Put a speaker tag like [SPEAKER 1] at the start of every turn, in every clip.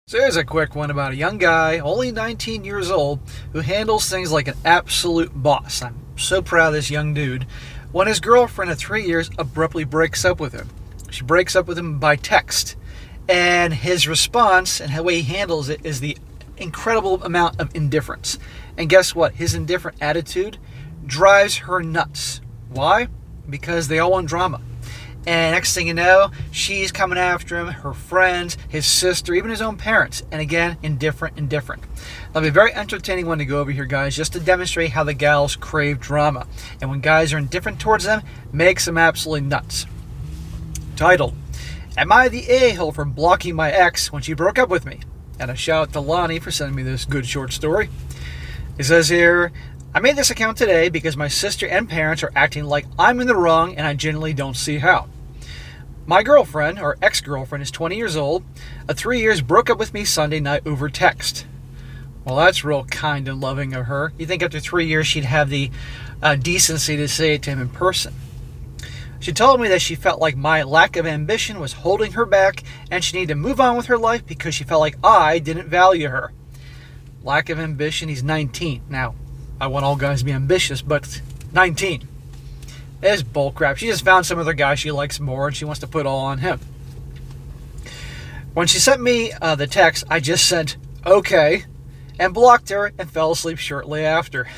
[SPEAKER 1] So here's a quick one about a young guy, only 19 years old, who handles things like an absolute boss. I'm so proud of this young dude. When his girlfriend of 3 years abruptly breaks up with him. She breaks up with him by text. And his response and the way he handles it is the incredible amount of indifference. And guess what? His indifferent attitude drives her nuts. Why? Because they all want drama. And next thing you know, she's coming after him, her friends, his sister, even his own parents. And again, indifferent. That'll be a very entertaining one to go over here, guys, just to demonstrate how the gals crave drama. And when guys are indifferent towards them, makes them absolutely nuts. Title: Am I the a-hole for blocking my ex when she broke up with me? And a shout out to Lonnie for sending me this good short story. It says here, I made this account today because my sister and parents are acting like I'm in the wrong and I genuinely don't see how. My girlfriend, or ex-girlfriend, is 20 years old. At 3 years, broke up with me Sunday night over text. Well, that's real kind and loving of her. You think after 3 years she'd have the decency to say it to him in person. She told me that she felt like my lack of ambition was holding her back and she needed to move on with her life because she felt like I didn't value her. Lack of ambition, he's 19. Now, I want all guys to be ambitious, but 19. It's bullcrap. She just found some other guy she likes more and she wants to put all on him. When she sent me the text, I just sent, okay, and blocked her and fell asleep shortly after.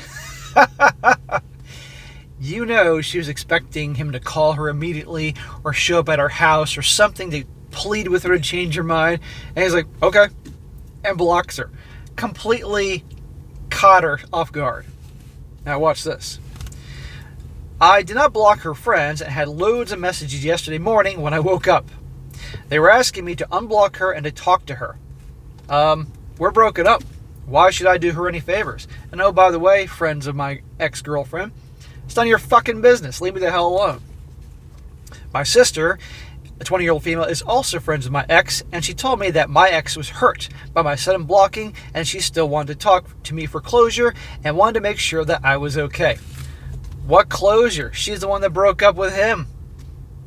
[SPEAKER 1] You know she was expecting him to call her immediately or show up at her house or something to plead with her to change her mind. And he's like, okay, and blocks her. Completely caught her off guard. Now watch this. I did not block her friends and had loads of messages yesterday morning when I woke up. They were asking me to unblock her and to talk to her. We're broken up. Why should I do her any favors? And oh, by the way, friends of my ex-girlfriend, it's none of your fucking business. Leave me the hell alone. My sister, a 20-year-old female, is also friends with my ex, and she told me that my ex was hurt by my sudden blocking, and she still wanted to talk to me for closure and wanted to make sure that I was okay. What closure? She's the one that broke up with him.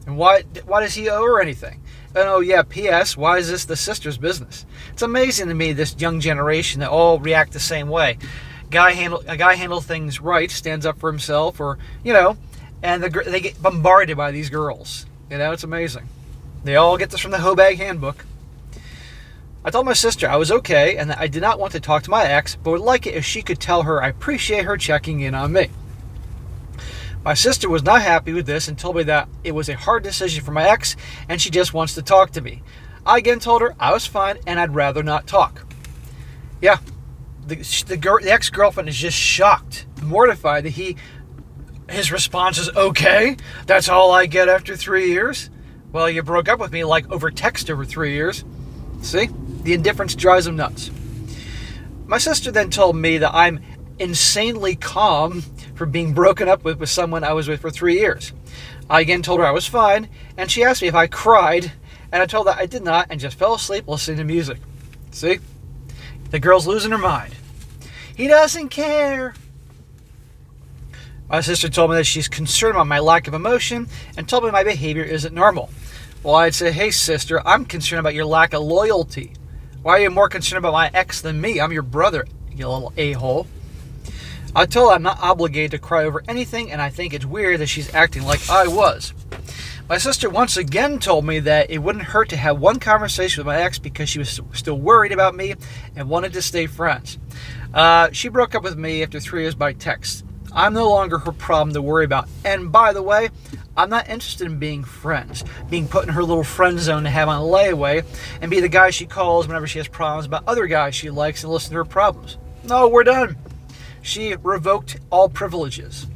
[SPEAKER 1] And why does he owe her anything? And oh yeah, P.S., why is this the sister's business? It's amazing to me, this young generation that all react the same way. A guy handle things right, stands up for himself, or, and they get bombarded by these girls. It's amazing. They all get this from the Hobag Handbook. I told my sister I was okay and that I did not want to talk to my ex, but would like it if she could tell her I appreciate her checking in on me. My sister was not happy with this and told me that it was a hard decision for my ex and she just wants to talk to me. I again told her I was fine and I'd rather not talk. Yeah, the ex-girlfriend is just shocked, mortified that his response is, okay, that's all I get after 3 years? Well, you broke up with me like over text over 3 years. See? The indifference drives him nuts. My sister then told me that I'm insanely calm for being broken up with someone I was with for 3 years. I again told her I was fine, and she asked me if I cried, and I told her I did not and just fell asleep listening to music. See? The girl's losing her mind. He doesn't care. My sister told me that she's concerned about my lack of emotion and told me my behavior isn't normal. Well, I'd say, hey sister, I'm concerned about your lack of loyalty. Why are you more concerned about my ex than me? I'm your brother, you little a-hole. I told her I'm not obligated to cry over anything, and I think it's weird that she's acting like I was. My sister once again told me that it wouldn't hurt to have one conversation with my ex because she was still worried about me and wanted to stay friends. She broke up with me after 3 years by text. I'm no longer her problem to worry about. And by the way, I'm not interested in being friends, being put in her little friend zone to have on layaway and be the guy she calls whenever she has problems about other guys she likes and listen to her problems. No, we're done. She revoked all privileges.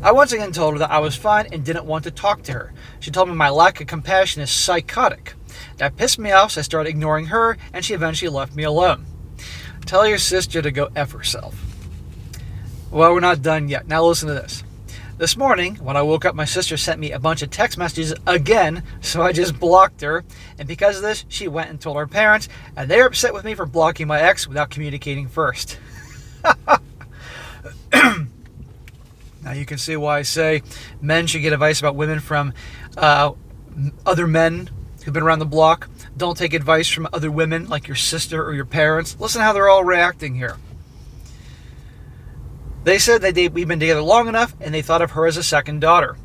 [SPEAKER 1] I once again told her that I was fine and didn't want to talk to her. She told me my lack of compassion is psychotic. That pissed me off, so I started ignoring her, and she eventually left me alone. Tell your sister to go F herself. Well, we're not done yet. Now listen to this. This morning, when I woke up, my sister sent me a bunch of text messages again, so I just blocked her. And because of this, she went and told her parents, and they're upset with me for blocking my ex without communicating first. Now you can see why I say men should get advice about women from other men who've been around the block. Don't take advice from other women like your sister or your parents. Listen how they're all reacting here. They said that we've been together long enough and they thought of her as a second daughter.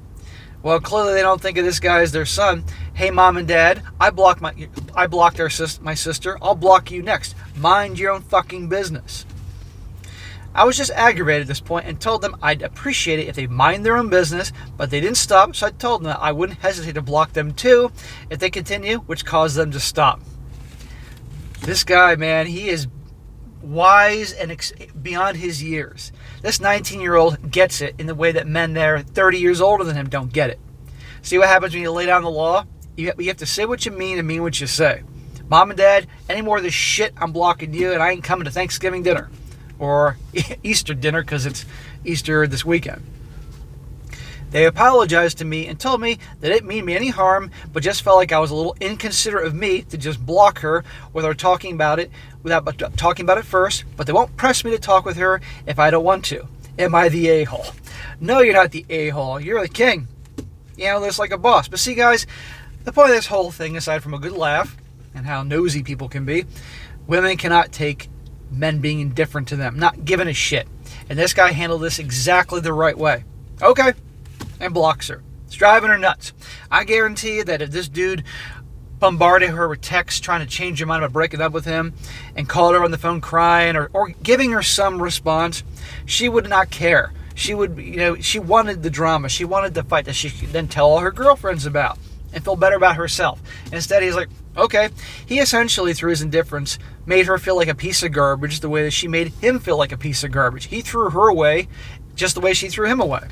[SPEAKER 1] Well, clearly they don't think of this guy as their son. Hey, mom and dad, I blocked my sister. I'll block you next. Mind your own fucking business. I was just aggravated at this point and told them I'd appreciate it if they mind their own business, but they didn't stop, so I told them that I wouldn't hesitate to block them too if they continue, which caused them to stop. This guy, man, he is wise and beyond his years. This 19-year-old gets it in the way that men that are 30 years older than him don't get it. See what happens when you lay down the law? You have to say what you mean and mean what you say. Mom and dad, any more of this shit, I'm blocking you and I ain't coming to Thanksgiving dinner. Or Easter dinner because it's Easter this weekend. They apologized to me and told me they didn't mean me any harm, but just felt like I was a little inconsiderate of me to just block her without talking about it first, but they won't press me to talk with her if I don't want to. Am I the a-hole? No, you're not the a-hole. You're the king. You handle this like a boss. But see, guys, the point of this whole thing, aside from a good laugh and how nosy people can be, women cannot take men being indifferent to them, not giving a shit. And this guy handled this exactly the right way. Okay. And blocks her. It's driving her nuts. I guarantee you that if this dude bombarded her with texts trying to change her mind about breaking up with him and called her on the phone crying or giving her some response, she would not care. She would, she wanted the drama. She wanted the fight that she could then tell all her girlfriends about and feel better about herself. And instead, he's like, okay. He essentially, through his indifference, made her feel like a piece of garbage the way that she made him feel like a piece of garbage. He threw her away just the way she threw him away.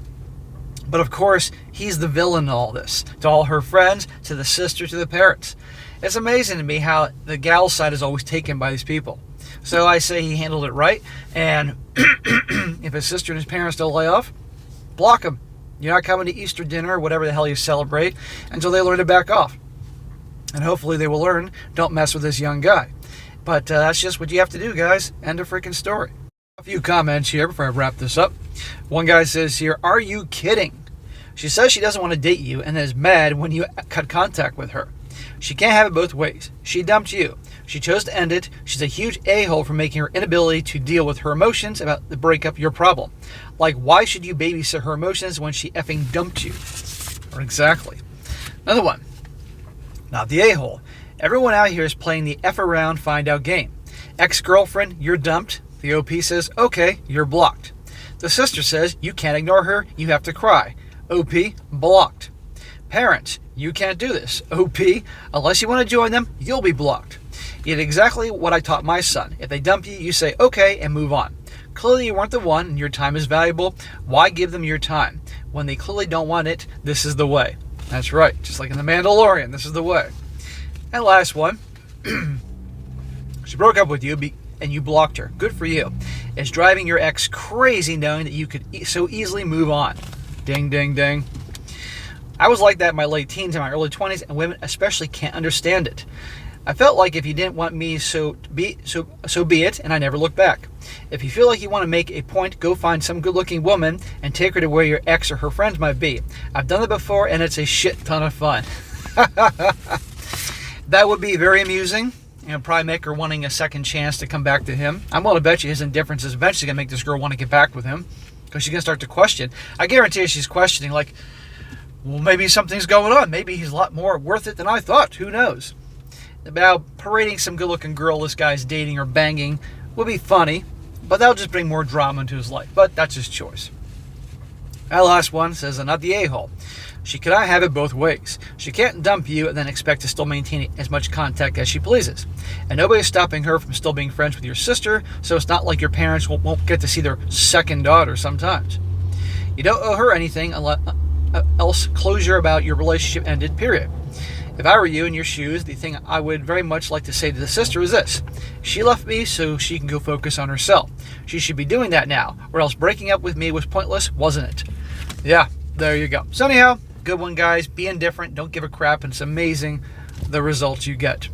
[SPEAKER 1] But of course, he's the villain in all this. To all her friends, to the sister, to the parents. It's amazing to me how the gal side is always taken by these people. So I say he handled it right. And if his sister and his parents don't lay off, block him. You're not coming to Easter dinner or whatever the hell you celebrate until they learn to back off. And hopefully they will learn, don't mess with this young guy. But that's just what you have to do, guys. End of freaking story. A few comments here before I wrap this up. One guy says here, are you kidding? She says she doesn't want to date you and is mad when you cut contact with her. She can't have it both ways. She dumped you. She chose to end it. She's a huge a-hole for making her inability to deal with her emotions about the breakup your problem. Like, why should you babysit her emotions when she effing dumped you? Or exactly. Another one. Not the a-hole. Everyone out here is playing the F around, find out game. Ex-girlfriend, you're dumped. The OP says, okay, you're blocked. The sister says, you can't ignore her, you have to cry. OP, blocked. Parents, you can't do this. OP, unless you want to join them, you'll be blocked. You did exactly what I taught my son. If they dump you, you say, okay, and move on. Clearly you weren't the one, and your time is valuable. Why give them your time? When they clearly don't want it, this is the way. That's right, just like in The Mandalorian, this is the way. And last one. She broke up with you and you blocked her. Good for you. It's driving your ex crazy knowing that you could so easily move on. Ding, ding, ding. I was like that in my late teens and my early 20s, and women especially can't understand it. I felt like if you didn't want me, so be it, and I never looked back. If you feel like you want to make a point, go find some good-looking woman and take her to where your ex or her friends might be. I've done it before, and it's a shit ton of fun. That would be very amusing, and probably make her wanting a second chance to come back to him. I'm willing to bet you his indifference is eventually going to make this girl want to get back with him, because she's going to start to question. I guarantee you she's questioning, like, well, maybe something's going on. Maybe he's a lot more worth it than I thought. Who knows? About parading some good-looking girl this guy's dating or banging would be funny, but that'll just bring more drama into his life. But that's his choice. That last one says, I'm not the a-hole. She cannot have it both ways. She can't dump you and then expect to still maintain as much contact as she pleases. And nobody's stopping her from still being friends with your sister, so it's not like your parents won't get to see their second daughter sometimes. You don't owe her anything else closure about your relationship ended, period. If I were you in your shoes, the thing I would very much like to say to the sister is this. She left me so she can go focus on herself. She should be doing that now, or else breaking up with me was pointless, wasn't it? Yeah, there you go. So anyhow, good one, guys. Be indifferent. Don't give a crap. And it's amazing the results you get.